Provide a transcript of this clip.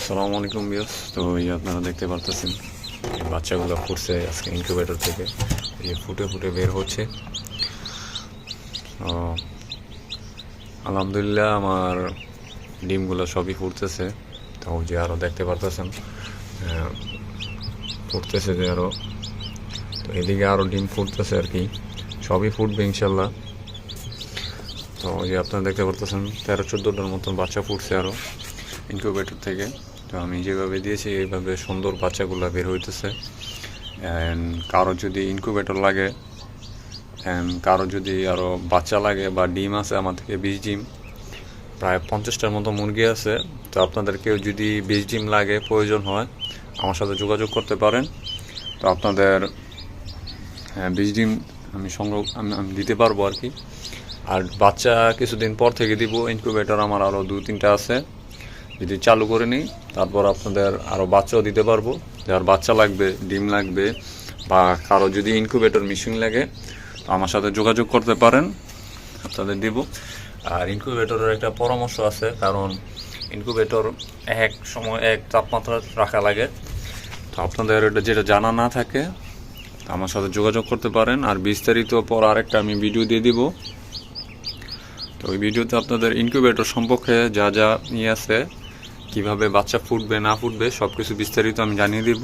আসসালামু আলাইকুম বিয়াস। তো এই আপনারা দেখতে পারতেছেন এই বাচ্চাগুলো ফুটছে আজকে ইনকিউবেটর থেকে, এই ফুটে ফুটে বের হচ্ছে। তো আলহামদুলিল্লাহ আমার ডিমগুলো সবই ফুটতেছে। তো যে আরও দেখতে পারতেছেন ফুটতেছে যে আরও, তো এদিকে আরও ডিম ফুটতেছে আর কি, সবই ফুটবে ইনশাল্লাহ। তো যে আপনারা দেখতে পারতেছেন 13-14টার মতন বাচ্চা ফুটছে আরও ইনকিউবেটর থেকে। তো আমি যেভাবে দিয়েছি এইভাবে সুন্দর বাচ্চাগুলো বের হইতেছে। অ্যান্ড কারো যদি ইনকিউবেটর লাগে, অ্যান্ড কারো যদি আরও বাচ্চা লাগে বা ডিম আছে আমার থেকে 20 ডিম, প্রায় 50টার মতো মুরগি আছে। তো আপনাদেরকেও যদি 20 ডিম লাগে প্রয়োজন হয় আমার সাথে যোগাযোগ করতে পারেন। তো আপনাদের 20 ডিম আমি দিতে পারবো আর কি। আর বাচ্চা কিছুদিন পর থেকে দিব। ইনকিউবেটর আমার আরও 2-3টা আছে, যদি চালু করে নিই তারপর আপনাদের আরও বাচ্চাও দিতে পারবো। যার বাচ্চা লাগবে, ডিম লাগবে, বা কারো যদি ইনকিউবেটর মেশিন লাগে তো আমার সাথে যোগাযোগ করতে পারেন, আপনাদের দিব। আর ইনকিউবেটরের একটা পরামর্শ আছে, কারণ ইনকিউবেটর এক সময় এক তাপমাত্রা রাখা লাগে। তো আপনাদের এটা যেটা জানা না থাকে আমার সাথে যোগাযোগ করতে পারেন। আর বিস্তারিত পর আরেকটা আমি ভিডিও দিয়ে দিব। তো ওই ভিডিওতে আপনাদের ইনকিউবেটর সম্পর্কে যা আছে, কিভাবে বাচ্চা ফুটবে না ফুটবে সব কিছু বিস্তারিত আমি জানিয়ে দিব।